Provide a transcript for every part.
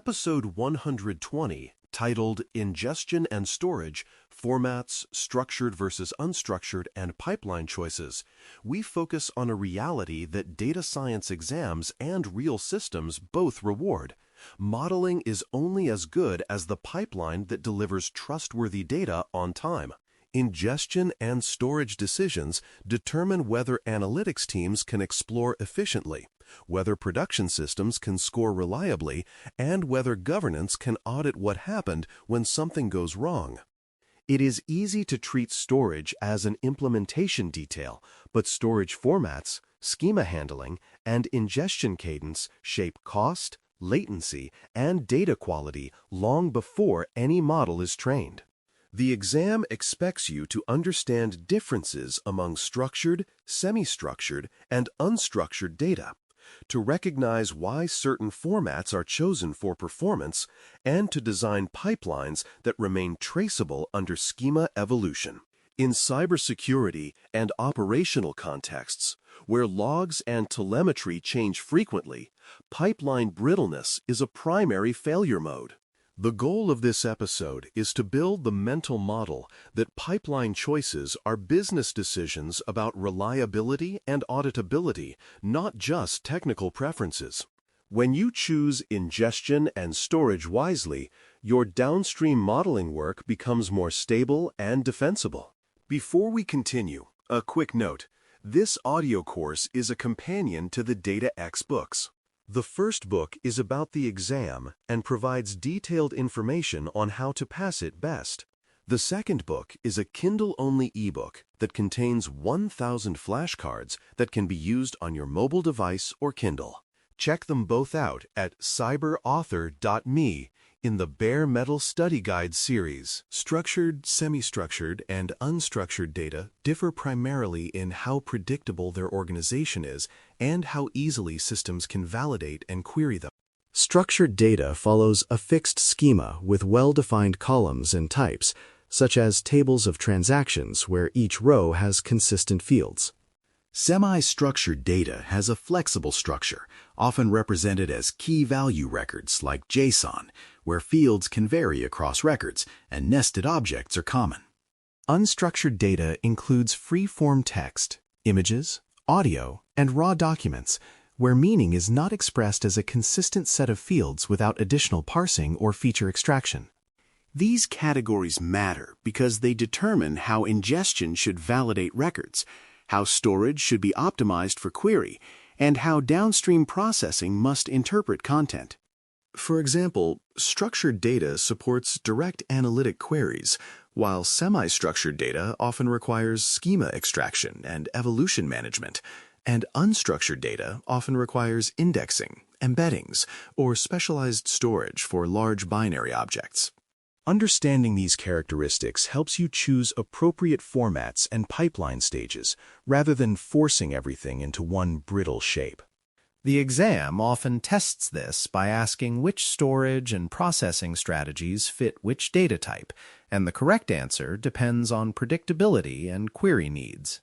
episode 120, titled Ingestion and Storage, Formats, Structured versus Unstructured, and Pipeline Choices, we focus on a reality that data science exams and real systems both reward. Modeling is only as good as the pipeline that delivers trustworthy data on time. Ingestion and storage decisions determine whether analytics teams can explore efficiently, whether production systems can score reliably, and whether governance can audit what happened when something goes wrong. It is easy to treat storage as an implementation detail, but storage formats, schema handling, and ingestion cadence shape cost, latency, and data quality long before any model is trained. The exam expects you to understand differences among structured, semi-structured, and unstructured data, to recognize why certain formats are chosen for performance, and to design pipelines that remain traceable under schema evolution. In cybersecurity and operational contexts, where logs and telemetry change frequently, pipeline brittleness is a primary failure mode. The goal of this episode is to build the mental model that pipeline choices are business decisions about reliability and auditability, not just technical preferences. When you choose ingestion and storage wisely, your downstream modeling work becomes more stable and defensible. Before we continue, a quick note. This audio course is a companion to the DataX books. The first book is about the exam and provides detailed information on how to pass it best. The second book is a Kindle-only ebook that contains 1,000 flashcards that can be used on your mobile device or Kindle. Check them both out at cyberauthor.me in the Bare Metal Study Guide series. Structured, semi-structured, and unstructured data differ primarily in how predictable their organization is and how easily systems can validate and query them. Structured data follows a fixed schema with well-defined columns and types, such as tables of transactions where each row has consistent fields. Semi-structured data has a flexible structure, often represented as key value records like JSON, where fields can vary across records and nested objects are common. Unstructured data includes free-form text, images, audio, and raw documents, where meaning is not expressed as a consistent set of fields without additional parsing or feature extraction. These categories matter because they determine how ingestion should validate records, how storage should be optimized for query, and how downstream processing must interpret content. For example, structured data supports direct analytic queries, while semi-structured data often requires schema extraction and evolution management, and unstructured data often requires indexing, embeddings, or specialized storage for large binary objects. Understanding these characteristics helps you choose appropriate formats and pipeline stages, rather than forcing everything into one brittle shape. The exam often tests this by asking which storage and processing strategies fit which data type, and the correct answer depends on predictability and query needs.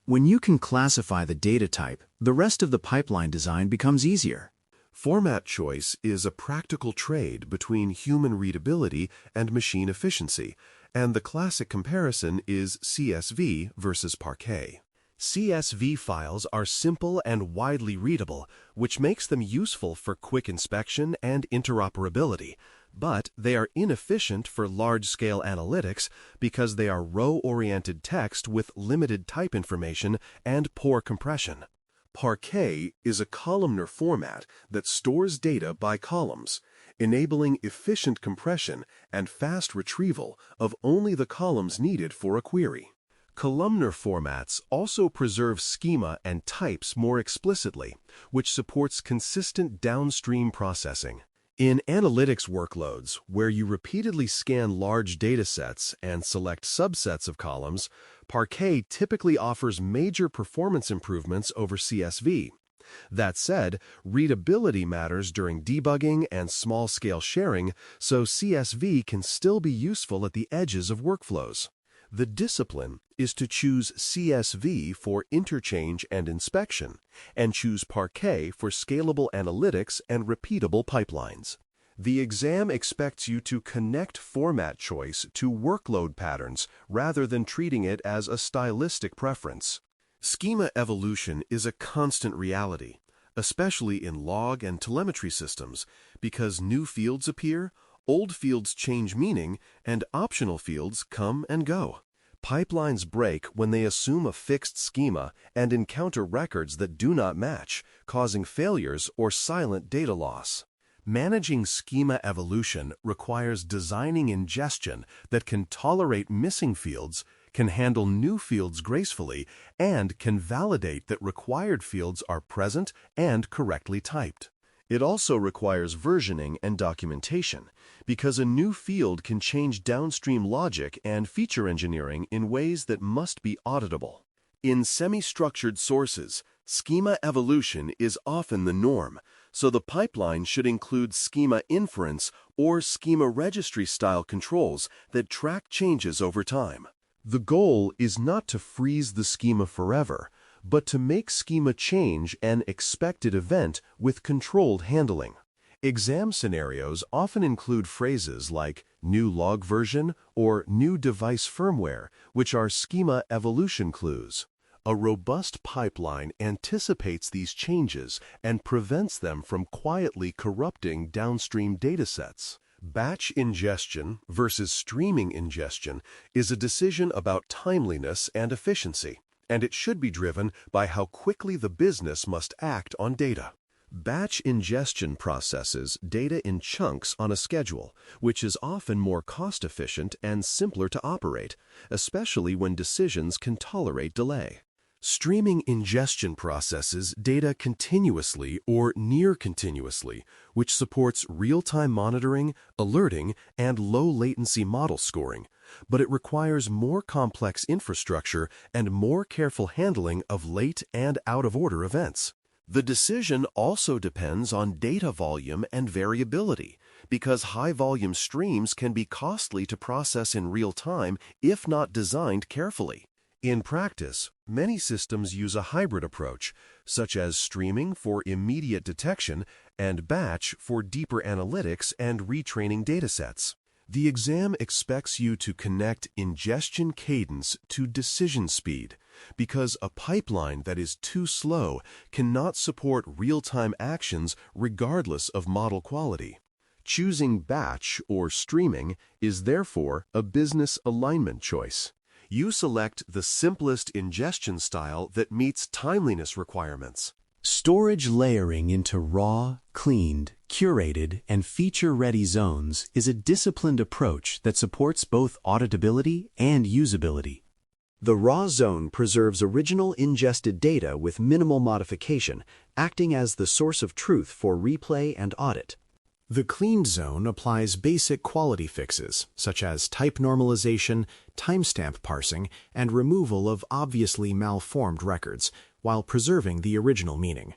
When you can classify the data type, the rest of the pipeline design becomes easier. Format choice is a practical trade between human readability and machine efficiency, and the classic comparison is CSV versus Parquet. CSV files are simple and widely readable, which makes them useful for quick inspection and interoperability, but they are inefficient for large-scale analytics because they are row-oriented text with limited type information and poor compression. Parquet is a columnar format that stores data by columns, enabling efficient compression and fast retrieval of only the columns needed for a query. Columnar formats also preserve schema and types more explicitly, which supports consistent downstream processing. In analytics workloads, where you repeatedly scan large datasets and select subsets of columns, Parquet typically offers major performance improvements over CSV. That said, readability matters during debugging and small-scale sharing, so CSV can still be useful at the edges of workflows. The discipline is to choose CSV for interchange and inspection, and choose Parquet for scalable analytics and repeatable pipelines. The exam expects you to connect format choice to workload patterns rather than treating it as a stylistic preference. Schema evolution is a constant reality, especially in log and telemetry systems, because new fields appear, old fields change meaning, and optional fields come and go. Pipelines break when they assume a fixed schema and encounter records that do not match, causing failures or silent data loss. Managing schema evolution requires designing ingestion that can tolerate missing fields, can handle new fields gracefully, and can validate that required fields are present and correctly typed. It also requires versioning and documentation, because a new field can change downstream logic and feature engineering in ways that must be auditable. In semi-structured sources, schema evolution is often the norm, so the pipeline should include schema inference or schema registry-style controls that track changes over time. The goal is not to freeze the schema forever, but to make schema change an expected event with controlled handling. Exam scenarios often include phrases like new log version or new device firmware, which are schema evolution clues. A robust pipeline anticipates these changes and prevents them from quietly corrupting downstream datasets. Batch ingestion versus streaming ingestion is a decision about timeliness and efficiency, and it should be driven by how quickly the business must act on data. Batch ingestion processes data in chunks on a schedule, which is often more cost-efficient and simpler to operate, especially when decisions can tolerate delay. Streaming ingestion processes data continuously or near continuously, which supports real-time monitoring, alerting, and low-latency model scoring, but it requires more complex infrastructure and more careful handling of late and out-of-order events. The decision also depends on data volume and variability, because high-volume streams can be costly to process in real time if not designed carefully. In practice, many systems use a hybrid approach, such as streaming for immediate detection and batch for deeper analytics and retraining datasets. The exam expects you to connect ingestion cadence to decision speed, because a pipeline that is too slow cannot support real-time actions regardless of model quality. Choosing batch or streaming is therefore a business alignment choice. You select the simplest ingestion style that meets timeliness requirements. Storage layering into raw, cleaned, curated, and feature-ready zones is a disciplined approach that supports both auditability and usability. The raw zone preserves original ingested data with minimal modification, acting as the source of truth for replay and audit. The cleaned zone applies basic quality fixes, such as type normalization, timestamp parsing, and removal of obviously malformed records, while preserving the original meaning.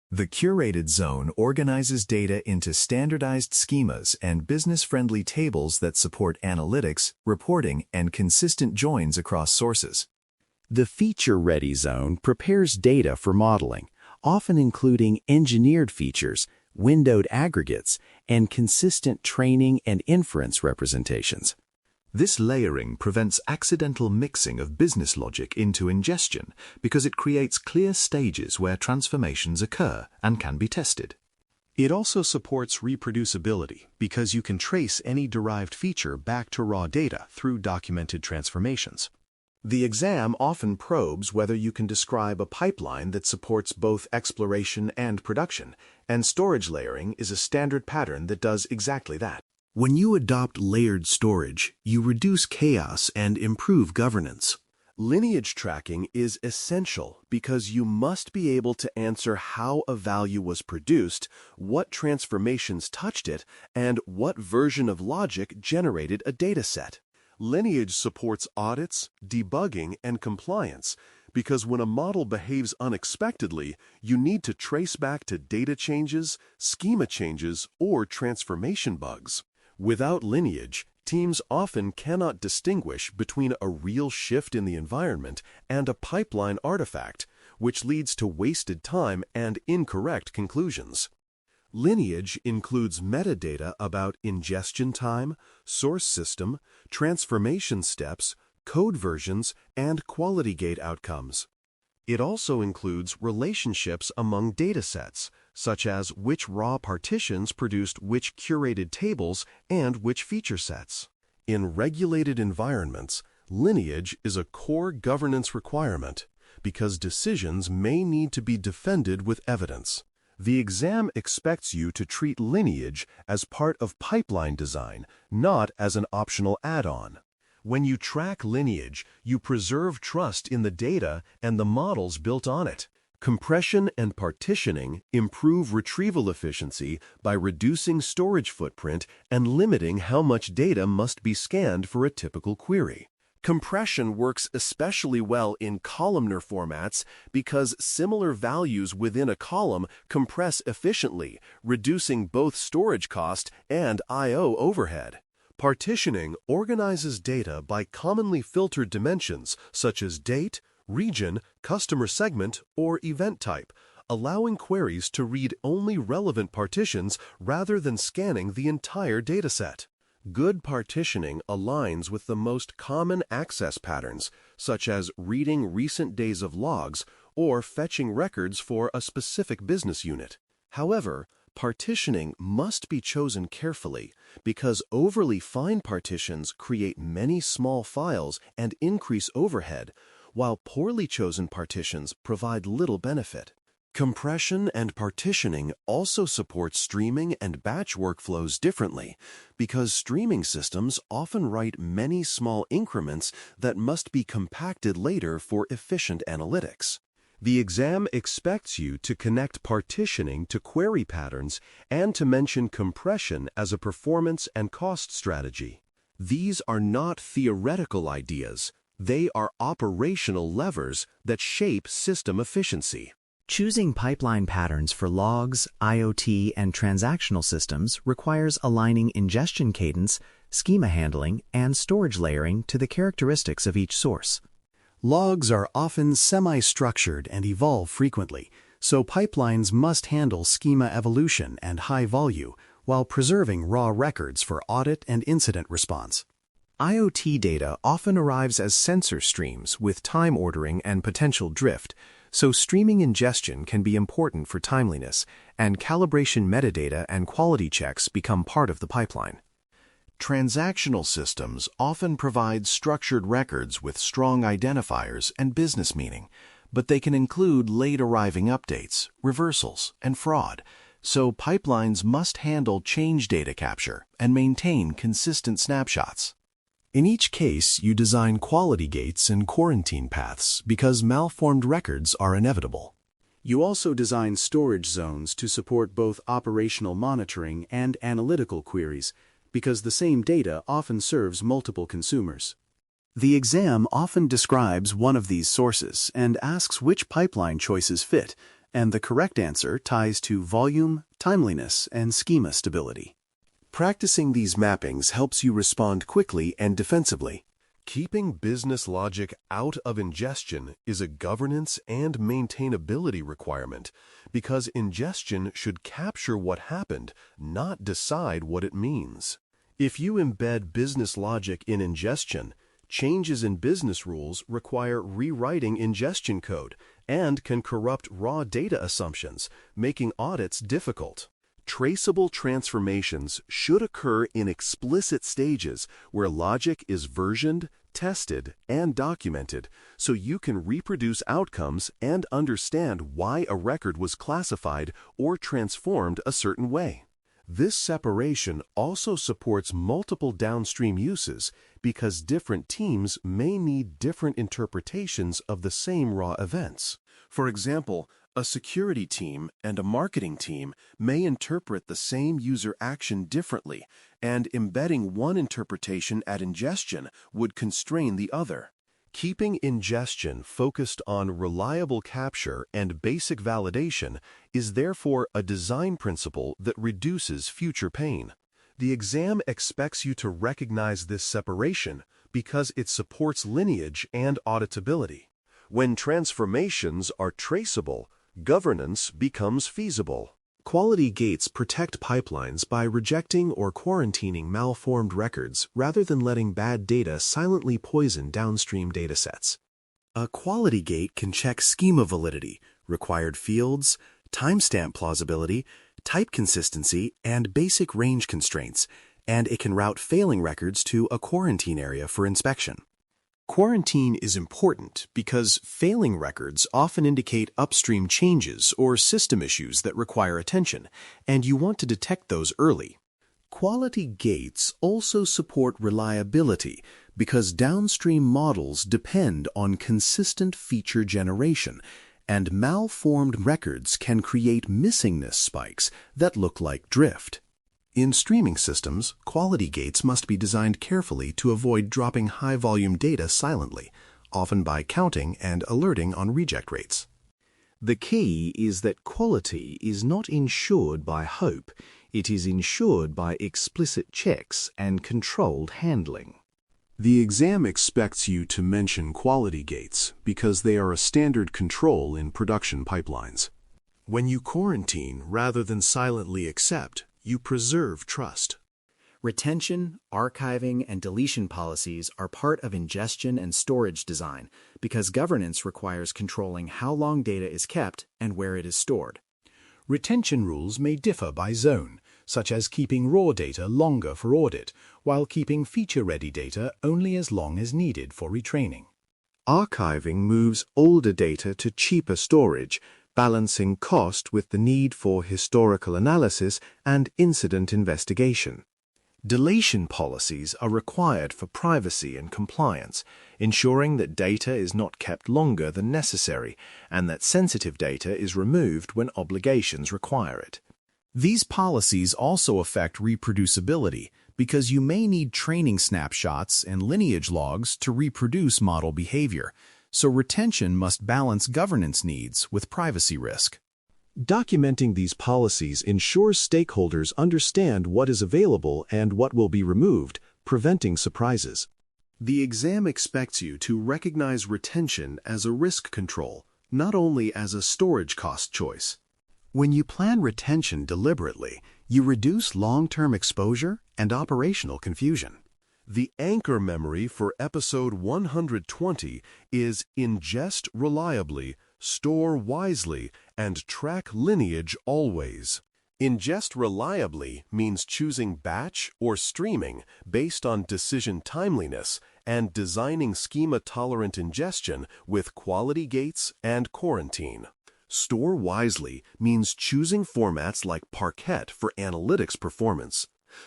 The curated zone organizes data into standardized schemas and business-friendly tables that support analytics, reporting, and consistent joins across sources. The feature-ready zone prepares data for modeling, often including engineered features, windowed aggregates, and consistent training and inference representations. This layering prevents accidental mixing of business logic into ingestion because it creates clear stages where transformations occur and can be tested. It also supports reproducibility because you can trace any derived feature back to raw data through documented transformations. The exam often probes whether you can describe a pipeline that supports both exploration and production, and storage layering is a standard pattern that does exactly that. When you adopt layered storage, you reduce chaos and improve governance. Lineage tracking is essential because you must be able to answer how a value was produced, what transformations touched it, and what version of logic generated a dataset. Lineage supports audits, debugging, and compliance because when a model behaves unexpectedly, you need to trace back to data changes, schema changes, or transformation bugs. Without lineage, teams often cannot distinguish between a real shift in the environment and a pipeline artifact, which leads to wasted time and incorrect conclusions. Lineage includes metadata about ingestion time, source system, transformation steps, code versions, and quality gate outcomes. It also includes relationships among datasets, such as which raw partitions produced which curated tables and which feature sets. In regulated environments, lineage is a core governance requirement because decisions may need to be defended with evidence. The exam expects you to treat lineage as part of pipeline design, not as an optional add-on. When you track lineage, you preserve trust in the data and the models built on it. Compression and partitioning improve retrieval efficiency by reducing storage footprint and limiting how much data must be scanned for a typical query. Compression works especially well in columnar formats because similar values within a column compress efficiently, reducing both storage cost and I/O overhead. Partitioning organizes data by commonly filtered dimensions such as date, region, customer segment, or event type, allowing queries to read only relevant partitions rather than scanning the entire dataset. Good partitioning aligns with the most common access patterns, such as reading recent days of logs or fetching records for a specific business unit. However, partitioning must be chosen carefully because overly fine partitions create many small files and increase overhead, while poorly chosen partitions provide little benefit. Compression and partitioning also support streaming and batch workflows differently because streaming systems often write many small increments that must be compacted later for efficient analytics. The exam expects you to connect partitioning to query patterns and to mention compression as a performance and cost strategy. These are not theoretical ideas. They are operational levers that shape system efficiency. Choosing pipeline patterns for logs, IoT, and transactional systems requires aligning ingestion cadence, schema handling, and storage layering to the characteristics of each source. Logs are often semi-structured and evolve frequently, so pipelines must handle schema evolution and high volume while preserving raw records for audit and incident response. IoT data often arrives as sensor streams with time ordering and potential drift, so streaming ingestion can be important for timeliness, and calibration metadata and quality checks become part of the pipeline. Transactional systems often provide structured records with strong identifiers and business meaning, but they can include late-arriving updates, reversals, and fraud, so pipelines must handle change data capture and maintain consistent snapshots. In each case, you design quality gates and quarantine paths because malformed records are inevitable. You also design storage zones to support both operational monitoring and analytical queries because the same data often serves multiple consumers. The exam often describes one of these sources and asks which pipeline choices fit, and the correct answer ties to volume, timeliness, and schema stability. Practicing these mappings helps you respond quickly and defensively. Keeping business logic out of ingestion is a governance and maintainability requirement because ingestion should capture what happened, not decide what it means. If you embed business logic in ingestion, changes in business rules require rewriting ingestion code and can corrupt raw data assumptions, making audits difficult. Traceable transformations should occur in explicit stages where logic is versioned, tested, and documented so you can reproduce outcomes and understand why a record was classified or transformed a certain way. This separation also supports multiple downstream uses because different teams may need different interpretations of the same raw events. For example, a security team and a marketing team may interpret the same user action differently, and embedding one interpretation at ingestion would constrain the other. Keeping ingestion focused on reliable capture and basic validation is therefore a design principle that reduces future pain. The exam expects you to recognize this separation because it supports lineage and auditability. When transformations are traceable, governance becomes feasible. Quality gates protect pipelines by rejecting or quarantining malformed records rather than letting bad data silently poison downstream datasets. A quality gate can check schema validity, required fields, timestamp plausibility, type consistency, and basic range constraints, and it can route failing records to a quarantine area for inspection. Quarantine is important because failing records often indicate upstream changes or system issues that require attention, and you want to detect those early. Quality gates also support reliability because downstream models depend on consistent feature generation, and malformed records can create missingness spikes that look like drift. In streaming systems, quality gates must be designed carefully to avoid dropping high-volume data silently, often by counting and alerting on reject rates. The key is that quality is not ensured by hope, it is ensured by explicit checks and controlled handling. The exam expects you to mention quality gates because they are a standard control in production pipelines. When you quarantine rather than silently accept, you preserve trust. Retention, archiving, and deletion policies are part of ingestion and storage design because governance requires controlling how long data is kept and where it is stored. Retention rules may differ by zone, such as keeping raw data longer for audit, while keeping feature-ready data only as long as needed for retraining. Archiving moves older data to cheaper storage, balancing cost with the need for historical analysis and incident investigation. Deletion policies are required for privacy and compliance, ensuring that data is not kept longer than necessary and that sensitive data is removed when obligations require it. These policies also affect reproducibility because you may need training snapshots and lineage logs to reproduce model behavior, so retention must balance governance needs with privacy risk. Documenting these policies ensures stakeholders understand what is available and what will be removed, preventing surprises. The exam expects you to recognize retention as a risk control, not only as a storage cost choice. When you plan retention deliberately, you reduce long-term exposure and operational confusion. The anchor memory for episode 120 is ingest reliably, store wisely, and track lineage always. Ingest reliably means choosing batch or streaming based on decision timeliness and designing schema-tolerant ingestion with quality gates and quarantine. Store wisely means choosing formats like Parquet for analytics performance,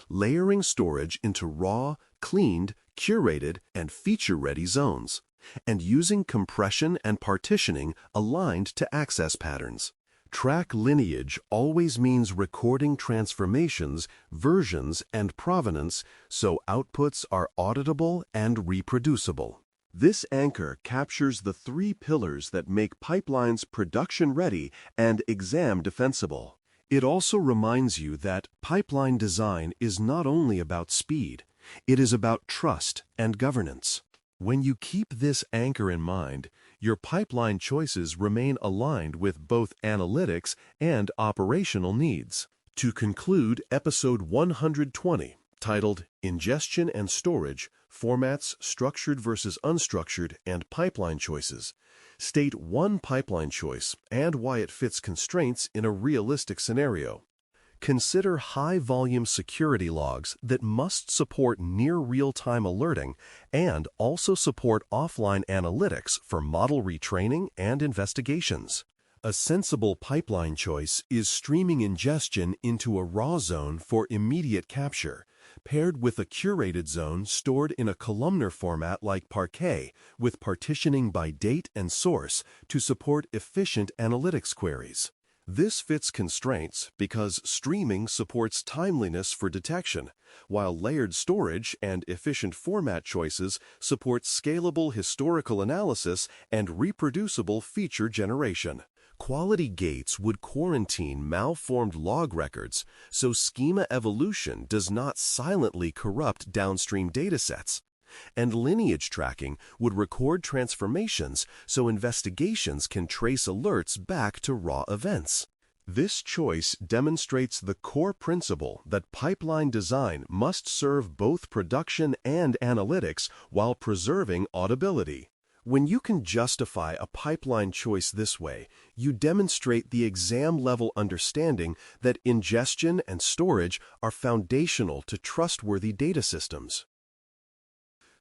layering storage into raw, cleaned, curated, and feature-ready zones, and using compression and partitioning aligned to access patterns. Track lineage always means recording transformations, versions, and provenance so outputs are auditable and reproducible. This anchor captures the three pillars that make pipelines production-ready and exam defensible. It also reminds you that pipeline design is not only about speed, it is about trust and governance. When you keep this anchor in mind, your pipeline choices remain aligned with both analytics and operational needs. To conclude episode 120, titled Ingestion and Storage, Formats, Structured versus Unstructured, and Pipeline Choices, state one pipeline choice and why it fits constraints in a realistic scenario. Consider high-volume security logs that must support near-real-time alerting and also support offline analytics for model retraining and investigations. A sensible pipeline choice is streaming ingestion into a raw zone for immediate capture, paired with a curated zone stored in a columnar format like Parquet with partitioning by date and source to support efficient analytics queries. This fits constraints because streaming supports timeliness for detection, while layered storage and efficient format choices support scalable historical analysis and reproducible feature generation. Quality gates would quarantine malformed log records so schema evolution does not silently corrupt downstream datasets. And lineage tracking would record transformations so investigations can trace alerts back to raw events. This choice demonstrates the core principle that pipeline design must serve both production and analytics while preserving auditability. When you can justify a pipeline choice this way, you demonstrate the exam-level understanding that ingestion and storage are foundational to trustworthy data systems.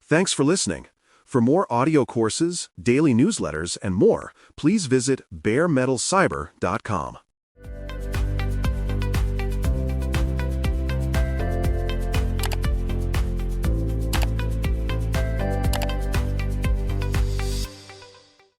Thanks for listening. For more audio courses, daily newsletters, and more, please visit baremetalcyber.com.